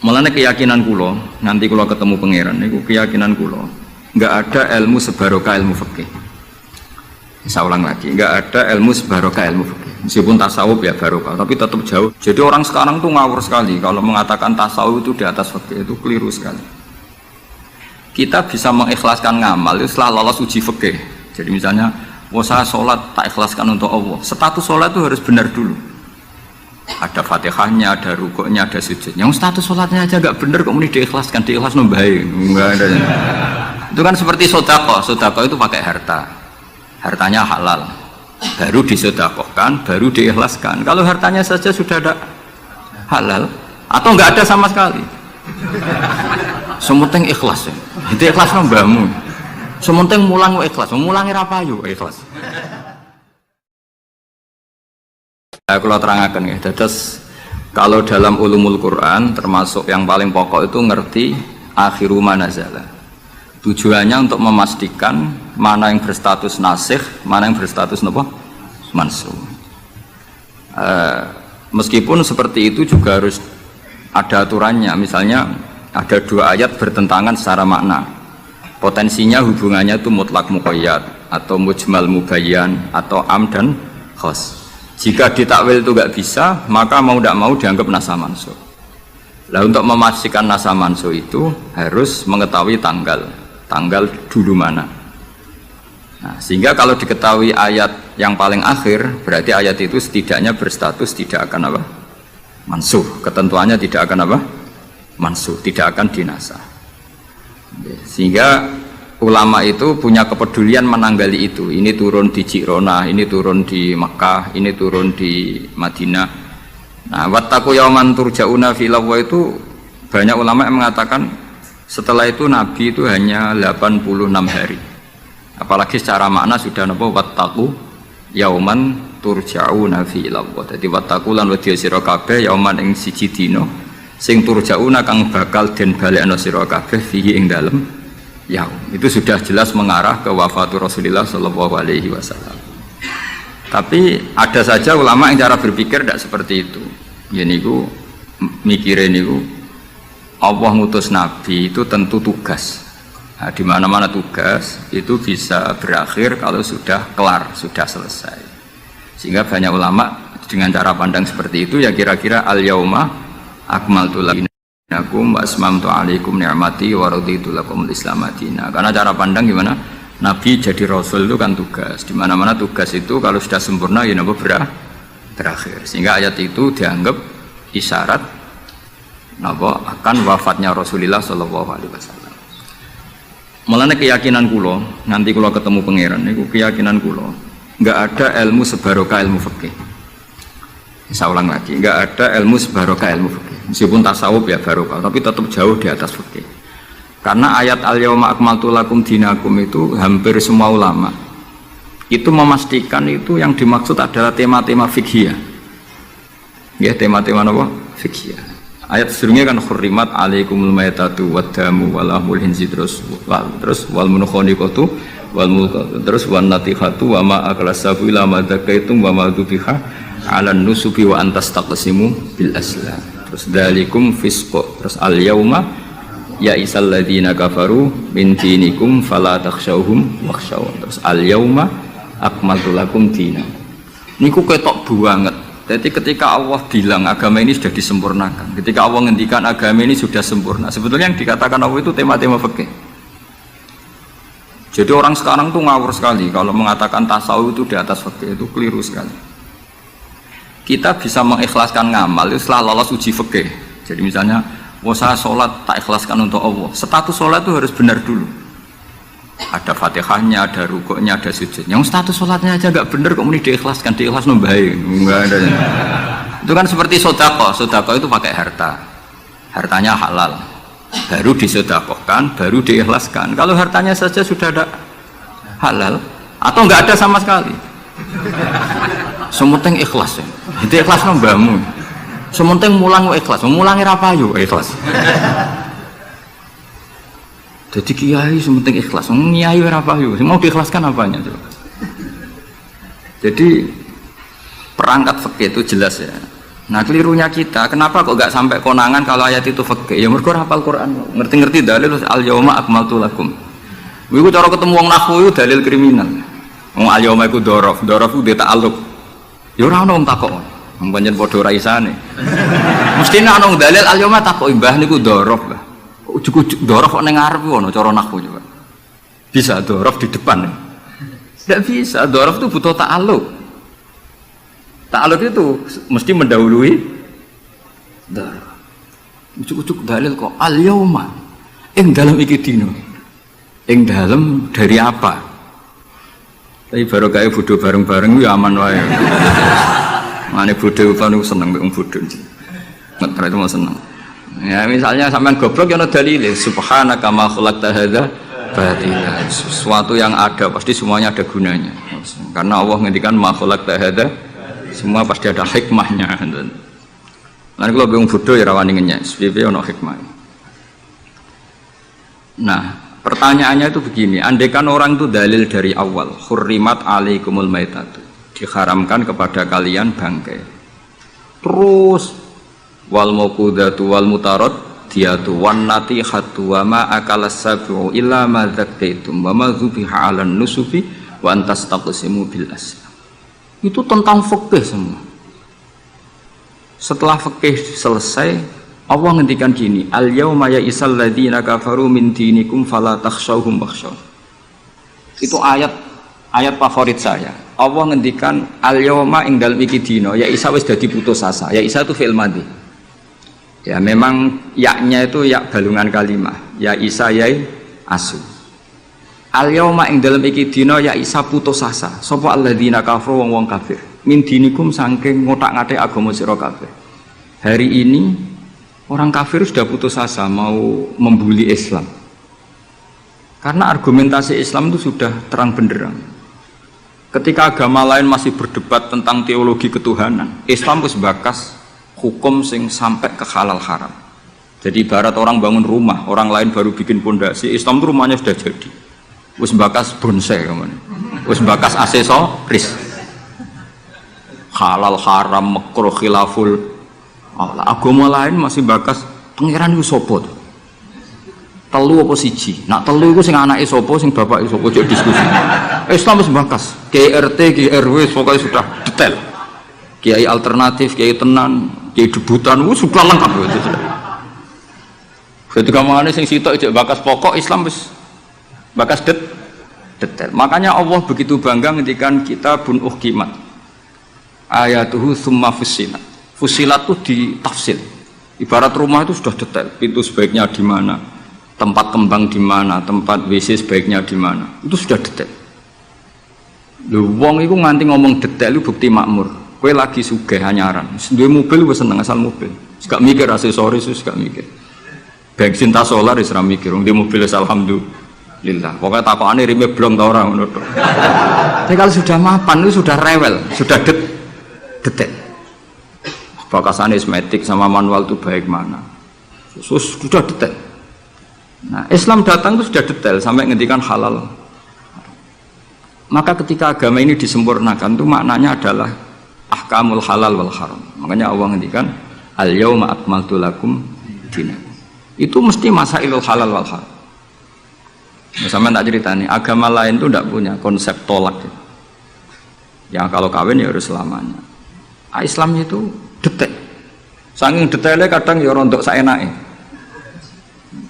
Mulane keyakinan kula, nanti kula ketemu pangeran niku keyakinan kula, enggak ada ilmu sebarokah ilmu fikih. Saya ulang lagi, enggak ada ilmu sebarokah ilmu fikih. Meskipun tasawuf ya barokah, tapi tetap jauh. Jadi orang sekarang tuh ngawur sekali kalau mengatakan tasawuf itu di atas fikih, itu keliru sekali. Kita bisa mengikhlaskan ngamal itu setelah lolos uji fikih. Jadi misalnya, saya sholat tak ikhlaskan untuk Allah. Status sholat itu harus benar dulu. Ada fatihahnya, ada rukuknya, ada sujud. Yang status sholatnya aja nggak benar, kok ini diikhlaskan, diikhlas nombahin, nggak ada. Itu kan seperti sodako. Sodako itu pakai harta, hartanya halal, baru disodakohkan, baru diikhlaskan. Kalau hartanya saja sudah ada halal, atau nggak ada sama sekali, sementing ikhlas ya. Itu ikhlas nombamu. Sementing mulang ikhlas, mulangnya apa yuk ikhlas. Kalau terangkan ya, terus kalau dalam ulumul Quran termasuk yang paling pokok itu ngerti akhiru manazala. Tujuannya untuk memastikan mana yang berstatus nasikh, mana yang berstatus mansukh. Meskipun seperti itu juga harus ada aturannya. Misalnya ada dua ayat bertentangan secara makna. Potensinya hubungannya itu mutlak muqayyad atau mujmal mubayyan atau am dan khos. Jika ditakwil itu nggak bisa, maka mau tidak mau dianggap nasa mansuh. Nah, untuk memastikan nasa mansuh itu harus mengetahui tanggal dulu mana. Nah, sehingga kalau diketahui ayat yang paling akhir, berarti ayat itu setidaknya berstatus tidak akan apa? Mansuh. Ketentuannya tidak akan apa? Mansuh, tidak akan dinasa. Sehingga ulama itu punya kepedulian menanggali itu. Ini turun di Jirona, ini turun di Makkah, ini turun di Madinah. Nah, wattaqu yauman turja'una fi lawwa itu banyak ulama yang mengatakan setelah itu Nabi itu hanya 86 hari. Apalagi secara makna sudah napa wattaqu yauman turja'una fi lawwa. Jadi wattaqu lan wedya sira kabeh yauman ing siji dina sing turja'una kang bakal den balekno sira kabeh fihi ing dalem ya, itu sudah jelas mengarah ke wafatul Rasulullah Shallallahu Alaihi Wasallam. Tapi ada saja ulama yang cara berpikir tidak seperti itu. Ya niku mikirin niku Allah ngutus Nabi itu tentu tugas. Nah, di mana-mana tugas itu bisa berakhir kalau sudah kelar, sudah selesai. Sehingga banyak ulama dengan cara pandang seperti itu ya kira-kira al yauma akmaltu lakum wa asmamtu alaikum ni'mati wa raditu lakumul Islam madina. Karena cara pandang gimana? Nabi jadi rasul itu kan tugas. Di mana-mana tugas itu kalau sudah sempurna ya napa berakhir. Sehingga ayat itu dianggap isyarat napa akan wafatnya Rasulullah sallallahu alaihi wasallam. Mulane keyakinan kula, nanti kula ketemu pangeran niku keyakinan kula, enggak ada ilmu sebarokah ilmu fikih. Saya ulang lagi, enggak ada ilmu sebarokah ilmu fikih. Meskipun tasawuf ya barokah, tapi tetap jauh di atas fikih. Karena ayat al-yauma akmaltu lakum dinakum itu hampir semua ulama itu memastikan itu yang dimaksud adalah tema-tema fikih. Ya, tema-tema apa? Fikih. Ayat sebelumnya kan hurrimat alaikumul maitatu waddamu walahmul hinzi terus wal munkhaniqatu wal mulqatu terus wan natihatu wa ma aklasabu ila ma dzakaitum wa ma dzubiha 'alan nusubi wa antas taqsimu bil aslam. Terus dalikum fisqo, terus al yauma ya isal ladzina kafaru min dinikum fala takhshawhum wakhshawun. Terus al yauma akmaltu lakum dinakum. Niku ketok banget. Jadi ketika Allah bilang agama ini sudah disempurnakan, ketika Allah ngendikan agama ini sudah sempurna, sebetulnya yang dikatakan Allah itu tema-tema fikih. Jadi orang sekarang tuh ngawur sekali kalau mengatakan tasawuf itu di atas fikih, itu keliru sekali. Kita bisa mengikhlaskan ngamal itu setelah lolos uji fikih. Jadi misalnya, saya sholat tak ikhlaskan untuk Allah. Status sholat itu harus benar dulu. Ada fatihahnya, ada rukuknya, ada sujud. Yang status sholatnya aja nggak benar, kok ini diikhlaskan, diikhlas nombahin, nggak ada. Itu kan seperti sodako. Sodako itu pakai harta, hartanya halal, baru disodakohkan, baru diikhlaskan. Kalau hartanya saja sudah ada halal, atau nggak ada sama sekali, sementing ikhlas ya. Itu ikhlas nombamu. Sementing mulang ikhlas. Mulangnya apa yuk ikhlas. Jadi kiai sementing ikhlas. Kiai apa yuk. Mau diikhlaskan apanya tuh? Jadi perangkat fikih itu jelas ya. Nah kelirunya kita, kenapa kok gak sampai konangan kalau ayat itu fikih? Ya mergo hafal Quran, ngerti-ngerti dalil al yauma akmaltu lakum. Iku cara ketemu wong nahwu itu dalil kriminal. Wong al yauma iku dzaraf iku dia ta'alluq. Ya ora ono wong takok. Wong pancen padha ora isane. Mestine ana wong dalil al yauma takok mbah niku dzaraf, Mbah. Kok ujug-ujug dzaraf kok ning ngarep ono cara nahwu coba. Bisa dzaraf di depan. Tidak bisa, dzaraf itu butuh ta'alluq. Ta'aluk itu mesti mendahului darah. Ucuk-ucuk dalil kok al-yauma ing dalam iki dino. Ing dalam dari apa? Tapi baru kayak bodoh bareng-bareng ya aman wae. Mane bodoh kan seneng wong bodoh. Ngetra itu mau seneng. Ya misalnya sampean goblok ya ana dalile subhanaka ma khalaqta hadza batila. Sesuatu yang ada pasti semuanya ada gunanya. Karena Allah ngendikan ma khalaqta hadza semua pasti ada hikmahnya. Nanti kalau bingung bodoh ya rawani ngenyek, sebab ono hikmah. Nah, pertanyaannya itu begini: andaikan orang itu dalil dari awal, hurrimat alaikumul maitatu, diharamkan kepada kalian bangkai. Terus wal mauqudatu wal mutarad diatu wan natihatu wa ma akalas sabu illa ma dzakaitum wa ma dzubiha 'alan nusufi wa antastaqsimu bil asya. Itu tentang fikih semua. Setelah fikih selesai, Allah ngendikan gini, al yauma ya'isal ladzina kafaru min dinikum fala takhshawhum wakhshaw. Itu ayat favorit saya. Allah ngendikan al yauma ing dalem iki dina, ya isa wis dadi putus asa. Ya isa itu fi'il madhi. Ya memang yaknya itu yak balungan kalimah. Ya isa yai asu. Al yauma ing dalem iki dina ya isa putus asa. Sapa alladzina kafaru wong kafir. Min dinikum saking ngotak-ngatik agama sira kabeh. Hari ini orang kafir sudah putus asa mau membuli Islam. Karena argumentasi Islam itu sudah terang benderang. Ketika agama lain masih berdebat tentang teologi ketuhanan, Islam wis bakas hukum sing sampai ke halal haram. Jadi ibarat orang bangun rumah, orang lain baru bikin pondasi, Islam itu rumahnya sudah jadi. Wis bakas bonsai kemana? Wis bakas aksesoris. Halal haram makruh khilaful. Agama lain masih bakas pangeran itu sapa to? Telu apa siji? Nak telu iku sing anake sapa, sing bapake sapa, ojo diskusi. Islam wis bakas. KRT, KRW pokoknya sudah detail. Kiai alternatif, kiai tenan, kiai debutan, sudah lengkap itu sudah. Ketika mangane sing sitok ijek bakas pokok Islam wis bakas detail. Makanya Allah begitu bangga ngendikan kitabun uhkimat ayatuhu tsumma fussilat. Fussilat itu ditafsir. Ibarat rumah itu sudah detail. Pintu sebaiknya di mana, tempat kembang di mana, tempat WC sebaiknya di mana. Itu sudah detail. Lho wong iku nganti ngomong detail itu bukti makmur. Kowe lagi sugih anyaran. Duwe mobil wis seneng asal mobil. Gak mikir aksesoris, gak mikir. Bensin ta solar wis ora mikir. Wong di mobil alhamdulillah. Pokoknya takokane rime blong ta ora ngono tok. Tapi kalau sudah mapan itu sudah rewel, sudah detail. Bakasan esmetik sama manual itu baik mana. Sudah detail. Nah, Islam datang itu sudah detail sampai ngendikan halal. Maka ketika agama ini disempurnakan itu maknanya adalah ahkamul halal wal haram. Makanya Allah ngendikan al yauma akmaltu lakum dinakum. Itu mesti masailul halal wal haram. Sama tak cerita nih, agama lain itu tidak punya konsep tolak. Yang kalau kawin ya harus selamanya. Islam itu detail. Saking detailnya kadang ya rontok saenake.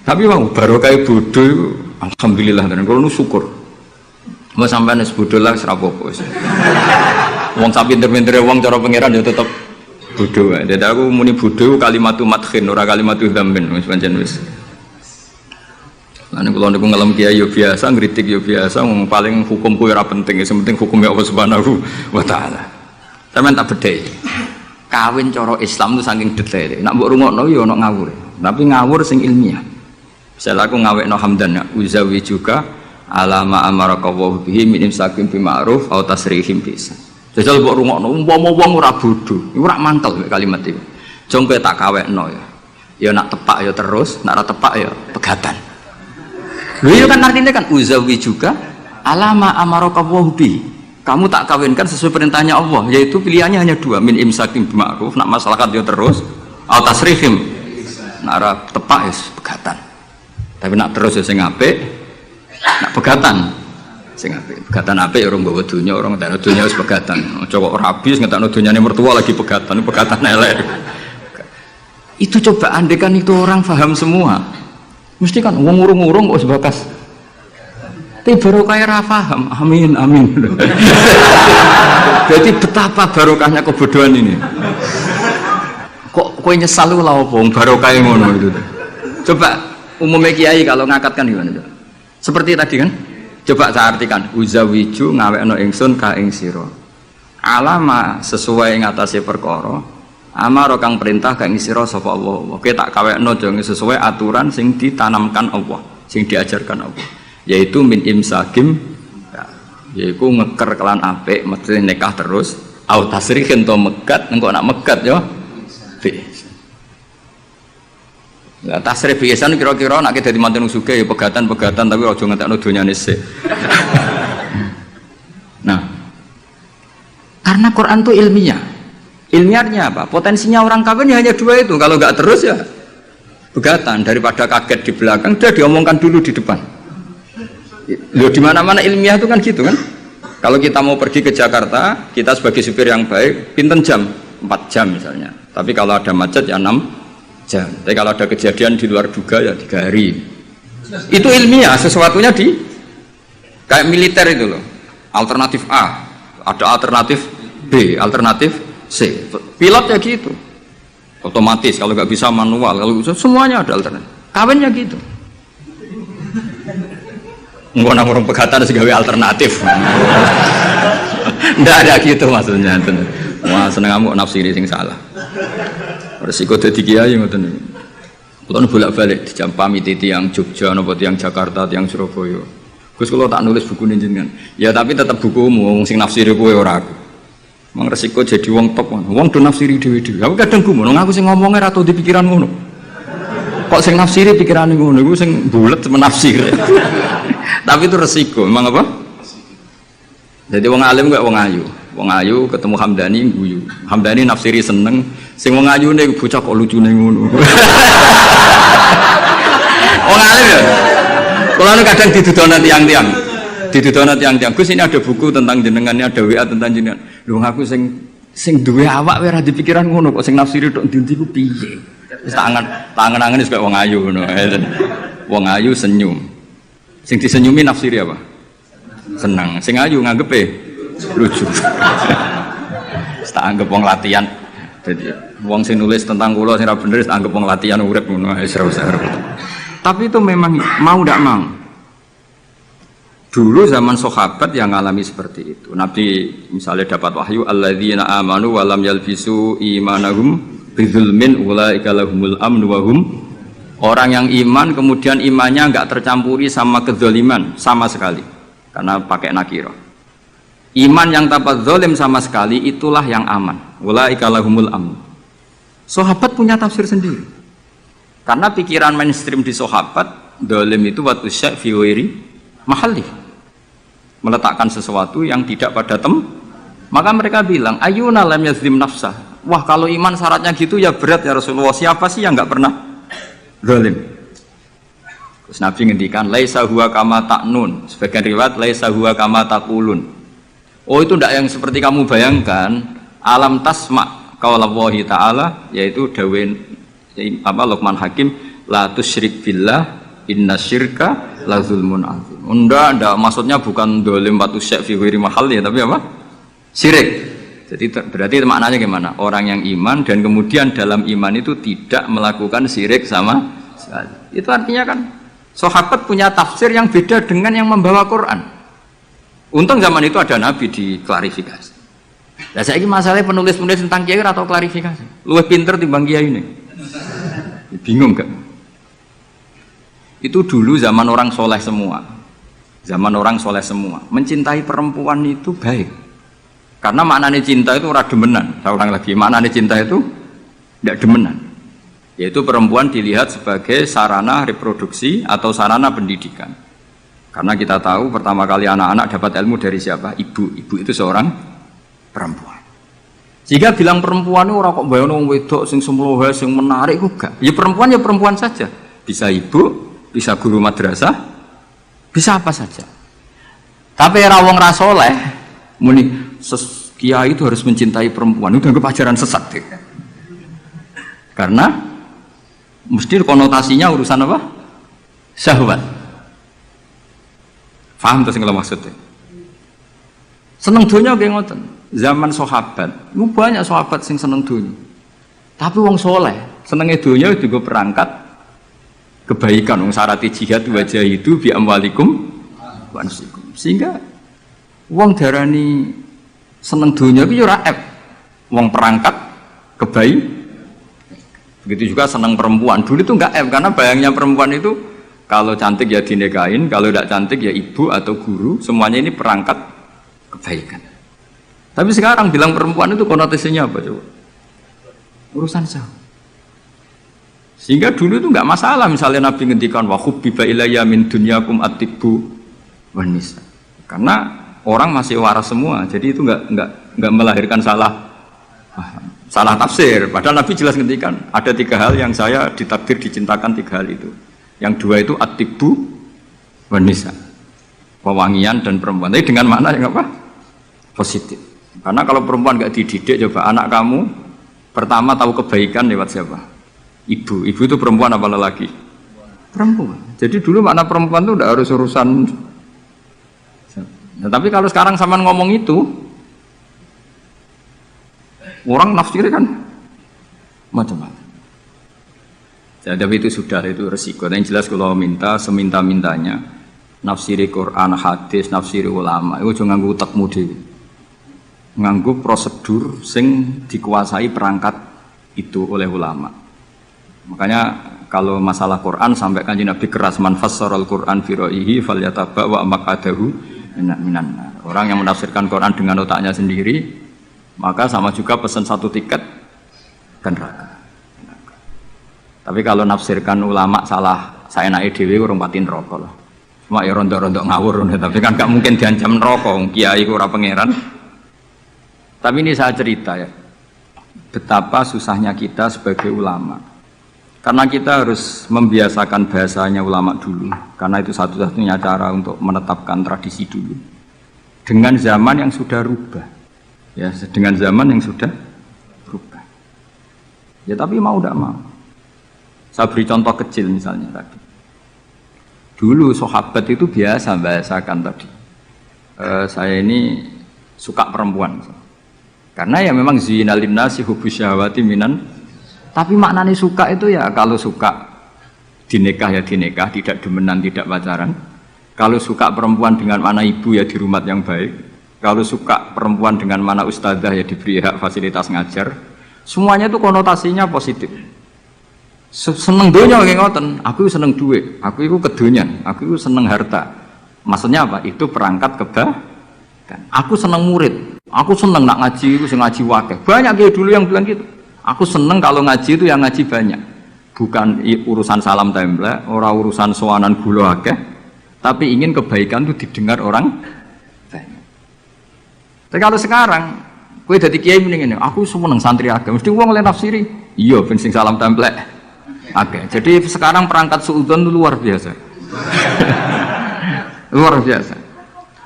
Tapi mau baru kayak bodoh, alhamdulillah dan kalau nu syukur. Mau sampai nes bodoh lah serapopo. Wong sampai pinter-pintere wong cara pangeran ya tetap bodoh. Jadi aku muni bodoh kalimatu madkhin ora kalimatu dzambin wis pancen wis. Lan kula niku ngelem kiai yo biasa, ngritik yo biasa, wong paling hukum kuwi ora penting, sing penting hukum ya Allah Subhanahu wa taala. Sampeyan tak bedhei. Kawin cara Islam itu saking detail. Nak mbok rungokno yo ana ngawur. Tapi ngawur sing ilmiah. Misal aku ngawekno hamdan uzawi juga alama amaraka wa bihi min imsakin bi ma'ruf au tasrihim bisa. Jajal mbok rungokno umpama wong ora bodho, iku ora mantel kalimat iki. Jong kowe tak kawekno ya. Ya nak tepak ya terus, nak ora tepak ya pegatan. Lho iya kan artinya kan uzawi juga alama amaraka wa bihi. kamu tak kawinkan sesuai perintahnya Allah, yaitu pilihannya hanya dua, min imsakim bima'ruf, nak masyarakat dia terus, atau tasrifim, nak tepak ya pegatan. Tapi nak terus ya sing apik, nak pegatan, sing apik. Pegatan apik orang bawa dunia, orang tak dunia wis pegatan. Coba orang habis ngetakno dunyane mertua lagi pegatan elek. Itu coba andekan itu orang paham semua. Mesti kan wong urung-urung kok sebakas. Tapi barokah ra paham. Amin. Jadi betapa barokahnya kebodohan ini. Kok kowe nyesal lu lha opo barokah ngono itu. Coba umumnya kiai kalau ngakatkan gimana coba? Seperti tadi kan? Coba saya artikan, uzawiju ngawekno ingsun ka ing sira. Alama sesuai ngatasi perkara. Amar kang perintah ka ing sira sapa Allah. Kowe tak kawekno aja sesuai aturan sing ditanamkan Allah, sing diajarkan Allah. Yaitu min imsakim, yaitu ngeker kelan apik, mesti nikah terus. Au tasrihin to megat, engko nak megat yo. Lah tasrih biasan kira-kira nek dadi manten sugih ya pegatan tapi aja ngetekno donyane sik. Nah, karena Quran itu ilmiah. Ilmiahnya apa? Potensinya orang kawin ya hanya dua itu. Kalau nggak terus ya pegatan, daripada kaget di belakang, dia diomongkan dulu di depan. Loh, di mana-mana ilmiah itu kan gitu kan? Kalau kita mau pergi ke Jakarta, kita sebagai supir yang baik, pinten jam? 4 jam misalnya. Tapi kalau ada macet ya 6 jam. Tapi kalau ada kejadian di luar duga ya 3 hari. Itu ilmiah, sesuatunya di kayak militer itu loh. Alternatif A, ada alternatif B, alternatif C. Pilot ya gitu. Otomatis kalau nggak bisa manual, kalau bisa semuanya ada alternatif. Kawinnya gitu. Nggak orang pegatan segawe alternatif. Nggak ada gitu maksudnya. Wah seneng kamu nafsiri sing salah. Resiko dadi kiai ngoten. Kulo bolak-balik dijampami tiyang Jogja napa tiyang Jakarta, tiyang Surabaya. Gus kula tak nulis buku jenengan. Ya tapi tetap bukumu wong sing nafsiri kowe ora aku. Mang resiko jadi wong top. Wong do nafsiri dhewe-dhewe. Aku kadang gumun aku sing ngomongnya ra tau di pikiran ngono. Kok sing nafsiri pikirane ngono iku sing bulet menafsir. Tapi itu resiko, memang apa? Jadi wong alim gak wong ayu. Wong ayu ketemu Hamdani guyu. Hamdani nafsiri seneng, sing wong ayu nih bocah kok lucune ngono. Wong alim ya. Kalau kadang didudono tiang-tiang. Didudono tiang-tiang. Gus ini ada buku tentang jenengannya, ada WA tentang jenengan. Lho aku sing duwe awak ora dipikiran ngono kok sing nafsiri tok ndi ku piye. Wis tangan-tangan wis kaya wong ayu ngono. Wong ayu senyum. Sing disenyumi nafsiri apa? Senang. Sing ayu nganggepe lucu. Tak anggap wong latihan. Jadi wong sing nulis tentang kula sing ra bener tak anggap wong latihan urip ngono wis ora usah. Tapi itu memang mau ndak mau. Dulu zaman sahabat yang ngalami seperti itu. Nabi misalnya dapat wahyu alladzina amanu wa lam yalbisu imanahum bidzulmin ulaika lahumul amnu wa hum. Orang yang iman kemudian imannya enggak tercampuri sama kezaliman sama sekali karena pakai nakirah. Iman yang tanpa zalim sama sekali itulah yang aman. Ulaika lahumul amn. Sahabat punya tafsir sendiri. Karena pikiran mainstream di sahabat, zalim itu watu syai' fi ghairi mahalli. Meletakkan sesuatu yang tidak pada maka mereka bilang ayuna lam yazlim nafsah. Wah kalau iman syaratnya gitu ya berat ya Rasulullah. Siapa sih yang enggak pernah zalim? Terus Nabi ngendikan laisa huwa kama ta'nun, sebagian riwayat laisa huwa kama taqulun. Oh itu tidak yang seperti kamu bayangkan. Alam tasma qaulallahi ta'ala, yaitu dawuh Luqman Hakim, la tusyrik billah innasyirka la zulmun azim. Enggak, maksudnya bukan zalim wa tusyrik fi ghairi mahal ya, tapi apa? Syirik. Jadi berarti maknanya gimana? Orang yang iman dan kemudian dalam iman itu tidak melakukan syirik sama sekali. Itu artinya kan sahabat punya tafsir yang beda dengan yang membawa Quran. Untung zaman itu ada Nabi diklarifikasi. Nah saya ini masalahnya penulis-penulis tentang kiai atau klarifikasi. Luwih pinter timbang kiai ini. Bingung gak? Itu dulu zaman orang soleh semua. Zaman orang soleh semua. Mencintai perempuan itu baik. Karena maknanya cinta itu ora demenan. Saya ulang lagi, maknanya cinta itu tidak demenan. Yaitu perempuan dilihat sebagai sarana reproduksi atau sarana pendidikan. Karena kita tahu pertama kali anak-anak dapat ilmu dari siapa? Ibu. Ibu itu seorang perempuan. Jika bilang perempuan itu orang kok bayangno wong wedok sing semlohe sing menarik kok gak. Ya perempuan saja. Bisa ibu, bisa guru madrasah, bisa apa saja. Tapi era wong ra saleh muni kiai itu harus mencintai perempuan. Itu dianggap ajaran sesat. Karena mesti konotasinya urusan apa? Syahwat. Paham terus kalau maksudnya? Seneng dunia kayak ngoten. Zaman sahabat, itu banyak sahabat sing seneng dunia. Tapi wong soleh, senengnya dunia juga perangkat kebaikan. Wong syarati jihad wajah itu bi amwalikum wa anfusikum. Sehingga wong darani seneng dunia itu ora ep. Wong perangkat kebaikan. Begitu juga senang perempuan. Dulu itu enggak karena bayangnya perempuan itu kalau cantik ya dinikahin, kalau tidak cantik ya ibu atau guru, semuanya ini perangkat kebaikan. Tapi sekarang bilang perempuan itu konotasinya apa coba? Urusan sah. Sehingga dulu itu enggak masalah misalnya Nabi ngendikan wa hubbiba ilayya min dunyakum at-tibbu wan nisa. Karena orang masih waras semua, jadi itu enggak melahirkan salah tafsir. Padahal Nabi jelas ngendikan ada 3 hal yang saya ditakdir dicintakan 3 hal itu. Yang 2 itu at-tibbu wan nisa. Pewangian dan perempuan. Tapi dengan makna yang apa? Positif. Karena kalau perempuan enggak dididik, coba anak kamu pertama tahu kebaikan lewat siapa? Ibu. Ibu itu perempuan apa lelaki? Perempuan. Jadi dulu makna perempuan itu enggak harus urusan. Nah, tapi kalau sekarang sampean ngomong itu orang nafsir kan macam-macam. Tapi itu sudah itu resiko. Yang jelas kalau minta seminta-mintanya nafsiri Quran, hadis, nafsiri ulama itu jangan nganggo utekmu dhewe. Nganggo prosedur sing dikuasai perangkat itu oleh ulama. Makanya kalau masalah Quran sampai Kanjeng Nabi keras man fassaral Quran fi ra'yihi falyataba wa maqadahu minan. Orang yang menafsirkan Quran dengan otaknya sendiri maka sama juga pesan 1 tiket ke neraka. Tapi kalau nafsirkan ulama salah, saya naik dewi urung pati neraka loh. Cuma ya rontok-rontok ngawur, tapi kan gak mungkin diancam neraka, kiai ora pangeran. Tapi ini saya cerita ya, betapa susahnya kita sebagai ulama. Karena kita harus membiasakan bahasanya ulama dulu, karena itu satu-satunya cara untuk menetapkan tradisi dulu. Dengan zaman yang sudah rubah. Ya, dengan zaman yang sudah berubah. Ya tapi mau tidak mau. Saya beri contoh kecil misalnya tadi. Dulu sahabat itu biasa bahasakan tadi. Saya ini suka perempuan. Karena ya memang zina linnasi hubbus syahawati minan. Tapi maknanya suka itu ya kalau suka dinikah ya dinikah, tidak demenan, tidak pacaran. Kalau suka perempuan dengan mana ibu ya di rumah yang baik. Kalau suka perempuan dengan mana ustadzah ya diberi hak fasilitas ngajar. Semuanya itu konotasinya positif. Seneng dunia kayak ngoten, aku seneng duit, aku itu kedonyan, aku itu seneng harta. Maksudnya apa? Itu perangkat kebaikan. Aku seneng murid, aku seneng nak ngaji itu ngaji wakeh. Banyak kayak dulu yang bilang gitu. Aku seneng kalau ngaji itu yang ngaji banyak. Bukan urusan salam template, orang urusan sowanan gula akeh, tapi ingin kebaikan itu didengar orang banyak. Tapi kalau sekarang, kowe dadi kiai mending ngene, aku seneng santri akeh, mesti wong oleh nafsiri. Iya ben sing salam template. Oke, jadi sekarang perangkat suudzon itu luar biasa. Luar biasa.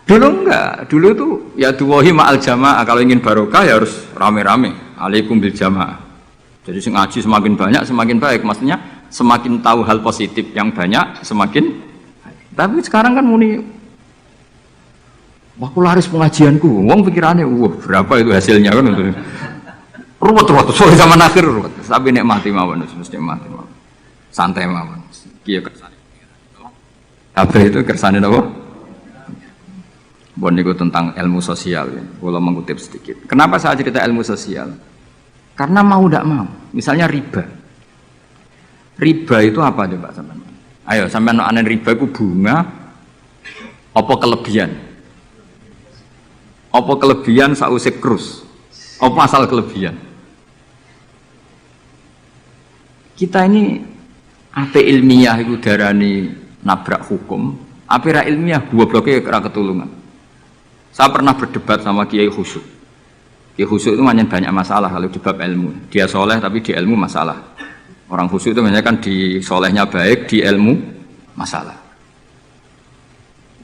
Dulu enggak, dulu itu ya duwahi ma'al jamaah, kalau ingin barokah ya harus rame-rame. Alaikum bil jamaah. Jadi ngaji semakin banyak semakin baik, maksudnya semakin tahu hal positif yang banyak semakin baik. Tapi sekarang kan muni aku laris pengajianku, wong pikirannya berapa itu hasilnya kan itu. Ruwet, soal zaman akhir ruwet. Tapi nek mati mawon, mesti mati mawon. Santai mawon. Kiye kersane. Kabeh itu kersane napa? Bon niku tentang ilmu sosial ya. Kalau mengutip sedikit. Kenapa saya cerita ilmu sosial? Karena mau tidak mau. Misalnya riba. Riba itu apa coba sampean? Ayo sampean anen riba itu bunga apa kelebihan? Apa kelebihan sausé krus? Apa asal kelebihan? Kita ini apa ilmiah itu darani nabrak hukum, Apa ra ilmiah, gobloknya ra ketulungan. Saya pernah berdebat sama Kiai Khusyuk. Kiai Khusyuk itu banyak masalah kalau di bab ilmu. Dia soleh tapi di ilmu masalah. Orang khusyuk itu biasanya kan di solehnya baik, di ilmu masalah.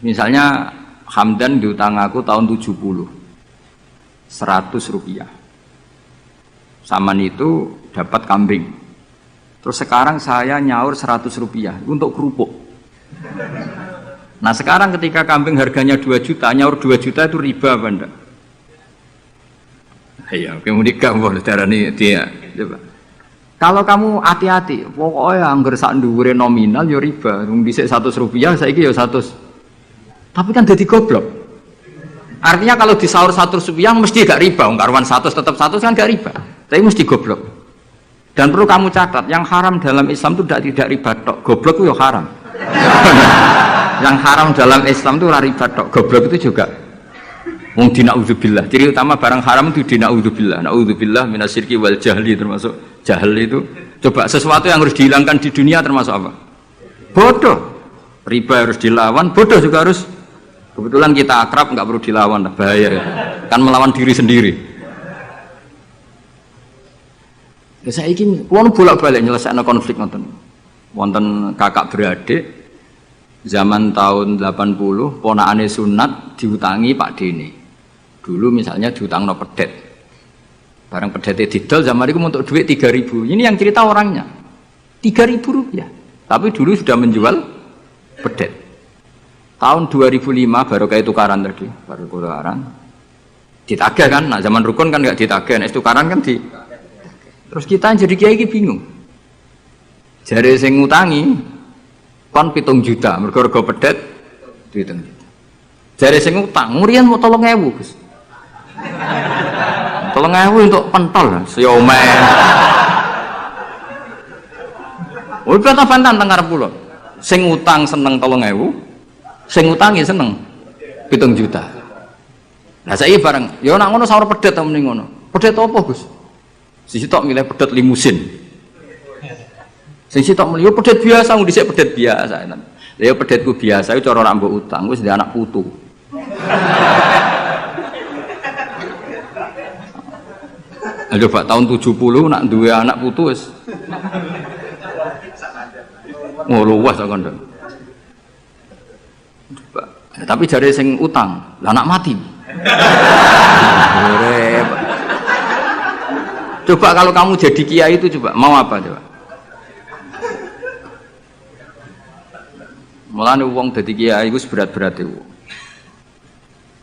Misalnya Hamdan diutang aku tahun 70, 100 rupiah. Saman itu dapat kambing. Terus sekarang saya nyaur 100 rupiah untuk kerupuk. Nah sekarang ketika kambing harganya 2 juta, nyaur 2 juta itu riba apa enggak? Iya, kemudian kamu darah ini dia. Coba. Kalau kamu hati-hati, pokoknya anggar sak dhuwure nominal ya riba. Wong dhisik 100 rupiah, saiki ya 100. Tapi kan jadi goblok. Artinya kalau disaur 100 rupiah mesti gak riba. Wong karuan 100 tetap 100 kan gak riba. Tapi mesti goblok. Dan perlu kamu catat, yang haram dalam Islam itu tidak riba tok. Goblok itu ya haram. Yang haram dalam Islam itu riba tok, goblok itu juga. Wong dina'udzubillah. Ciri utama barang haram itu dina'udzubillah. Na'udzubillah minasyirki wal jahli, termasuk jahil itu. Coba sesuatu yang harus dihilangkan di dunia termasuk apa? Bodoh. Riba harus dilawan, bodoh juga harus. Kebetulan kita akrab nggak perlu dilawan, bahaya. Kan melawan diri sendiri. Ya saya ingin, bolak-balik nyelesaikan konflik nonton. Wonten kakak beradik. Zaman tahun 80, ponakane sunat diutangi Pak Dene. Dulu misalnya diutang no pedet. Barang pedetnya didol zaman itu untuk duit 3.000. Ini yang cerita orangnya. 3.000 rupiah. Tapi dulu sudah menjual pedet. Tahun 2005 baru kayak tukaran tadi. Baru tukaran. Ditagih kan? Nah zaman rukun kan nggak ditagih. Nah tukaran kan di. Terus kita jadi kiai bingung. Jare sing ngutangi kon 7 juta, mergo pedet 7 juta. Jare sing utang, ngurian mau 3.000, Gus. 3.000 untuk pentol, siomen. Oh, kata pantan teng ngarep kula. Sing utang seneng 3.000, sing utangi seneng 7 juta. Lah saiki bareng, ya nek ngono sawur pedet ta mending ngono. Pedet apa, Gus? Sisi tok milih pedet limusin. Sing sitok melihat pedet biasa, nggak dhisik pedet biasa. Ya pedetku biasa, itu cara nak mbok utang, wis dia anak putu. Coba tahun 70 nak duwe anak putu wis. Oh luas kok kandha. Tapi jare sing utang, lah anak mati. Coba kalau kamu jadi kiai itu coba mau apa coba? Mulane wong dadi kiai iku berat-berat iku.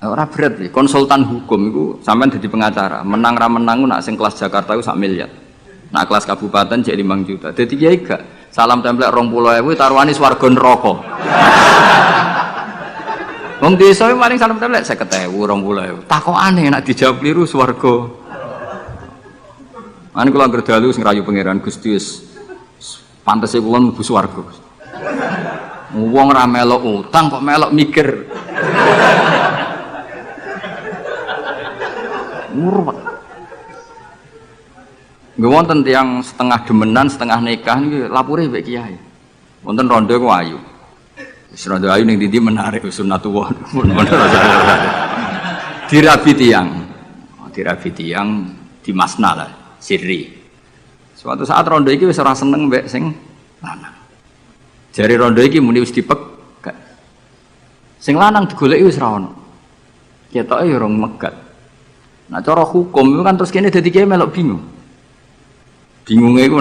Ora berat iki, konsultan hukum iku sampean dadi pengacara, menang ra menang nak sing kelas Jakarta iku 1 miliar. Nak kelas kabupaten jek 5 juta. Dadi kiai gak salam templek 20.000 taruhane swarga neraka. Wong desa maring salam templek 50.000 20.000. Takokane nek dijawab kliru swarga. Ane kula anggere dalu sing rayu pangeran Gusti wis pantese kula mlebu swarga. Wong ra melok utang kok melok mikir. Murwat. Nggih wonten tiyang setengah demenan, setengah nikah niki lapure mbek kiai. Wonten rondo ku ayu. Wis rondo ayu ning ndi menarik sunatullah. Dirabi tiyang di masna lah, sirri. Suatu saat rondo iki wis ora seneng mbek sing lanang. Jari rondo iki muni wis dipek gak. Sing lanang digoleki wis ra ono. Ketoke ya rong megat. Nah cara hukum itu kan terus kene dadi kiai melok bingung. Bingunge iku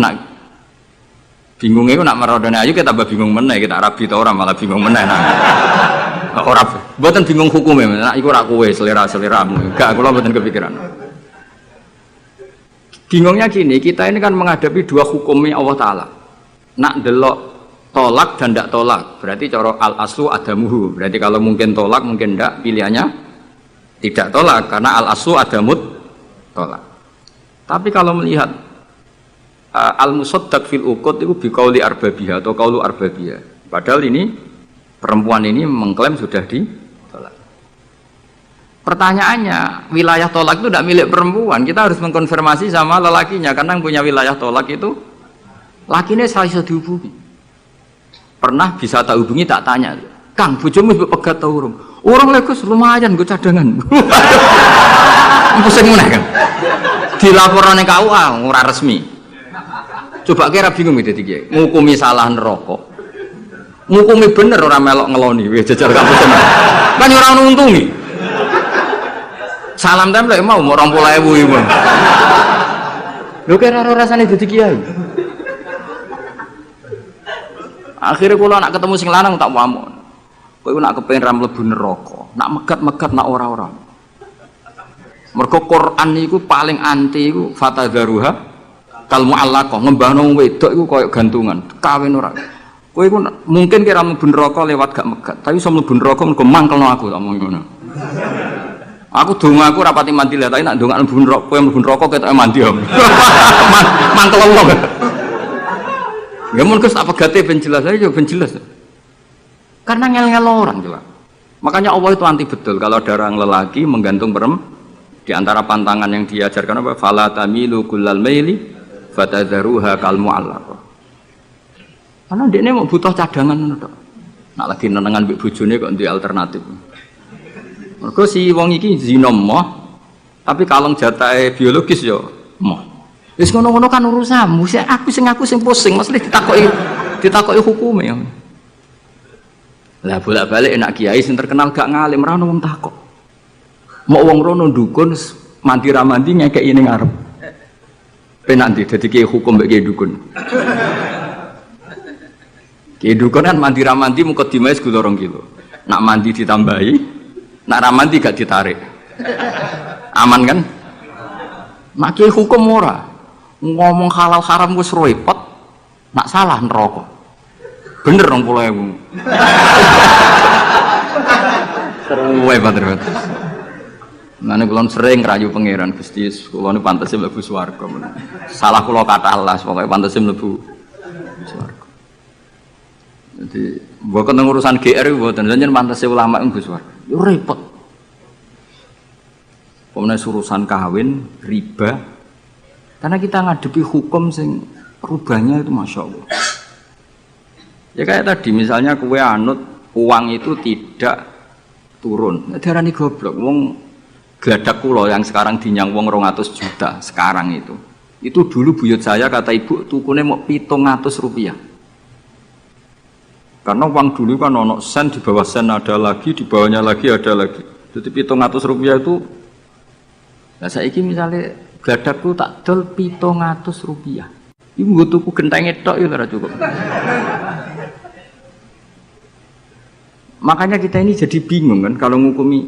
nak merondone ayu kita tambah bingung meneh, kita rabi ta ora malah bingung meneh. Nah. Ora mboten bingung hukume, nak iku ora kowe selera-seleramu. Gak kula mboten kepikiran. Bingungnya gini, kita ini kan menghadapi dua hukumnya Allah Ta'ala. Nak delok tolak dan tidak tolak, berarti cara al-aslu adamuhu, berarti kalau mungkin tolak mungkin tidak, pilihannya tidak tolak karena al-aslu adamut tolak. Tapi kalau melihat al-musaddaq fil uqud itu biqauli arbabiyah atau qaulu arbabiyah, padahal ini perempuan ini mengklaim sudah ditolak. Pertanyaannya, wilayah tolak itu tidak milik perempuan, kita harus mengkonfirmasi sama lelakinya karena yang punya wilayah tolak itu lakinya saya bisa dihubungi. Pernah bisa tak hubungi, tak tanya, Kang, bojomu mbok pegat ta urung? Urung lek Gus, lumayan nggo cadangan. Pusing meneh kan. Dilaporane KUA ora resmi. Coba kira bingung dadi kiai. Ngukumi salah neraka. Ngukumi bener ora melok ngeloni wis jajar kampus. Kan ora untungi. Salam templek mau 20.000 iku. Lho kira ora rasane dadi kiai. Akhirnya kula nak ketemu sing lanang tak wamuk. Kowe nak kepengin ra mlebu neraka, nak megat-megat nak ora-ora. Mergo Quran niku paling anti iku fatadzaruha kal mu'allaqah, ngembahno wedok iku koyo gantungan, kawin ora. Kowe iku mungkin kira mlebu neraka lewat gak megat, tapi iso mlebu neraka mergo mangkelno aku tak omong ngono. Aku donga aku rapati mandi lah, tapi nak ndongak mlebu neraka, kowe mlebu neraka ketoke mandi om. Mangkel Allah. Ya mun Gus tak pegate ben jelas aja ben jelas. Karena ngel-ngel orang jelas. Makanya Allah itu anti betul kalau ada orang lelaki menggantung perempuan. Di antara pantangan yang diajarkan apa? Fala tamilu kullal maili fatadzaruha kal mu'allaqah. Karena dia ini mau butuh cadangan tok. Nak lagi nenengan mbek bojone kok ndek alternatif. Mergo si wong iki zina moh, tapi kalong jatahe biologis ya moh. Wis ngono-ngono kan urusanmu. Aku sing pusing, mesti ditakoki hukume ya. Lah bolak-balik enak kiai sing terkenal gak ngalim ra ono wong takok. Mau wong rono dukun mandi ra mandi ngekeki ning ngarep. Penak ndi dadi kiai hukum mbek kiai dukun. Kiai dukun kan mandi ra mandi mukadimah segala 2 kilo. Nak mandi ditambahi, nak ra mandi gak ditarik. Aman kan? Nak kiai hukum ora. Ngomong halal haram wis repot. Nak salah neraka. Bener 20.000. Seruwe banget. Mane kula sering rayu pangeran Gusti, kula niku pantese mlebu swarga. Salah kula kathah las, pokoke pantese mlebu swarga. Jadi mboten urusan GR mboten, jenengan pantese ulama mlebu swarga. Yo repot. Pemene urusan kawin, riba. Karena kita ngadepi hukum sing rubahnya itu Masya Allah. Ya kayak tadi misalnya kue anut uang itu tidak turun. Darani goblok. Wong gladak kula yang sekarang dinyang wong 200 juta sekarang itu. Itu dulu buyut saya kata ibu tukune mau 700 rupiah. Karena uang dulu kan ono sen, di bawah sen ada lagi, di bawahnya lagi ada lagi. Jadi 700 rupiah itu. Nah saiki misalnya gladakku tak dol 700 rupiah. Ibu gue tuku gentenge tok ya ora cukup. Makanya kita ini jadi bingung kan kalau ngukumi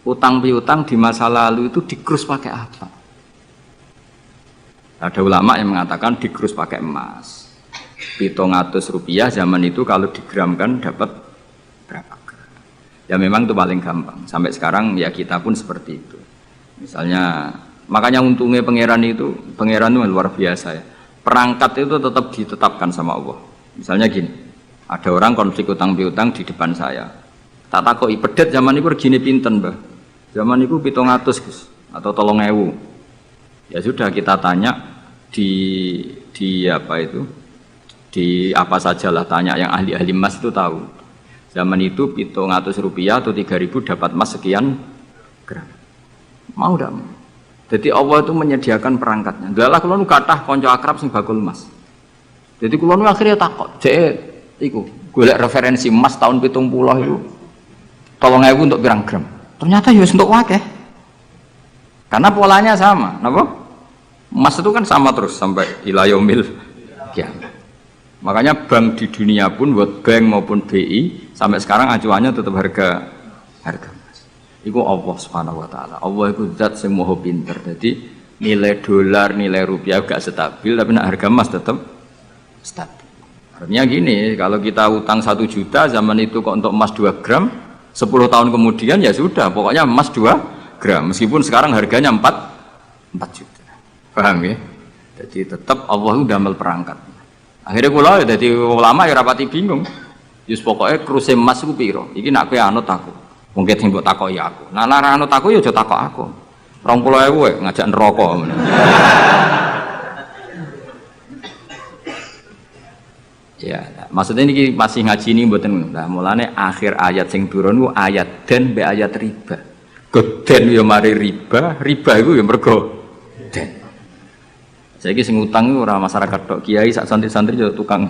utang piutang di masa lalu itu dikrus pakai apa? Ada ulama yang mengatakan dikrus pakai emas. 700 rupiah zaman itu kalau digramkan dapat berapa gram? Ya memang itu paling gampang. Sampai sekarang ya kita pun seperti itu. Misalnya makanya untungnya pangeran itu luar biasa ya. Perangkat itu tetap ditetapkan sama Allah. Misalnya gini. Ada orang konflik utang piutang di depan saya. Tak takoki pedet zaman itu regine pinten, Mbah? Zaman itu 700, Gus, atau 3.000. Ya sudah kita tanya di apa itu? Di apa sajalah tanya yang ahli-ahli emas itu tahu. Zaman itu 700 rupiah atau 3.000 dapat emas sekian gram. Mau ndak? Jadi Allah itu menyediakan perangkatnya. Dalah kula nu kathah kanca akrab sing bakul emas. Jadi kula nu akhirnya takok, "Cek iku golek referensi emas tahun 70 itu 3.000 untuk pirang gram." Ternyata ya untuk wakeh. Karena polanya sama, napa? Emas itu kan sama terus sampai ila yaumil kiamat. Makanya bank di dunia pun, World Bank maupun BI sampai sekarang acuannya tetap harga emas. Iku Allah Subhanahu wa taala. Allah itu zat sing maha pinter. Jadi nilai dolar, nilai rupiah gak stabil tapi nak harga emas tetap stabil. Artinya gini, kalau kita utang 1 juta zaman itu kok untuk emas 2 gram, 10 tahun kemudian ya sudah, pokoknya emas 2 gram. Meskipun sekarang harganya 4 juta. Paham ya? Jadi tetap Allah udah ambil perangkat. Akhirnya kula ya dadi ulama ya rapati bingung. Yus pokoknya kruse emas ku piro? Iki nak kowe anut aku. Mungkin sing mbok takoki aku. Nah nek anut aku ya aja takok aku. 20.000 ngajak neraka. Ya, Maksudnya ini masih ngaji ini mboten. Nah, mulane akhir ayat sing turun ku ayat dan be ayat riba. Goden yo mari riba, riba iku yo mergo den. Saiki sing utang iku ora masyarakat tok, kiai sak santri-santri yo tukang.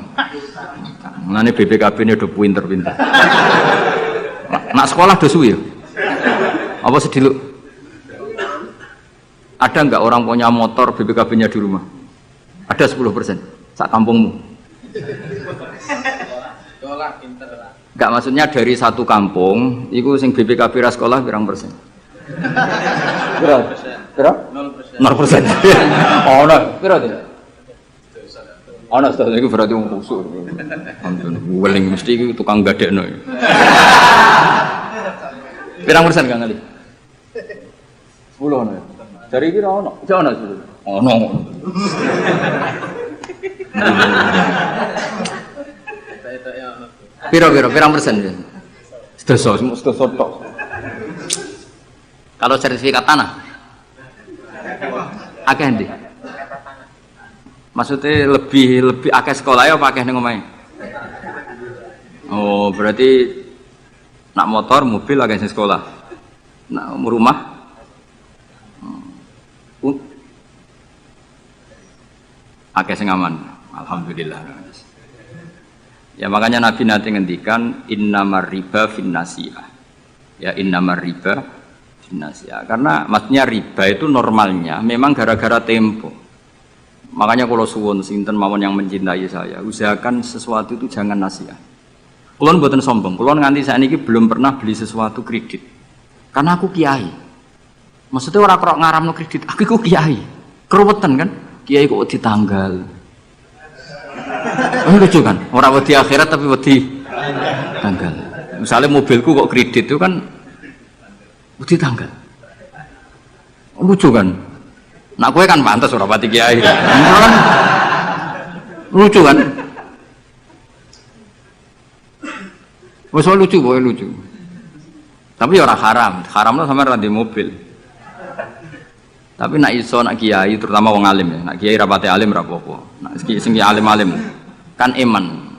Mulane BPKB-ne do pinter-pinter. Nak sekolah do suwi yo. Apa sediluk? Ada enggak orang punya motor BPKB-nya di rumah? Ada 10%. Sak kampungmu. Enggak, maksudnya dari satu kampung, itu sing BPKB ra sekolah pirang persen? Berapa? 0%. 0%. Oh, no. Berapa tidak? Oh, no, itu berarti wong kusuk. Weling mesti itu tukang gadekno. Pirang persen Kang Ali? 10 ono. Dari iki ora ono. Jane ono 10. Ono. Pirang persen ya? Sedoso tok. Kalau sertifikat tanah? Akeh ndi? Maksudnya lebih akeh sekolah ya apa akeh ning omahe? Oh, berarti nak motor, mobil akeh sing sekolah. Nak rumah akeh sing aman. Alhamdulillah. Ya makanya Nabi nanti ngendikan innamar riba finnasiyah. Ya innamar riba finnasiyah. Karena maksudnya riba itu normalnya memang gara-gara tempo. Makanya kalau suwun sinten mawon yang mencintai saya, usahakan sesuatu itu jangan nasihat. Kulon mboten sombong, kulon nganti sakniki belum pernah beli sesuatu kredit. Karena aku kiai. Maksudnya orang kok ngaramno kredit, aku kiai. Keruwetan kan? Kiai kok ditanggal. Oh, lucu kan? Orang wedi akhirat tapi wedi tanggal. Misalnya mobilku kok kredit itu kan wedi tanggal. Lucu kan? Nak kowe kan pantas ora pati kiai. Kan lucu kan? Wes lucu, boy lucu. Tapi ora haram. Haramno sampe ra ndek mobil. Tapi nak iso nak kiai terutama wong alim ya. Nak kiai rapate alim ra apa-apa. Nak sing alim-alim kan iman.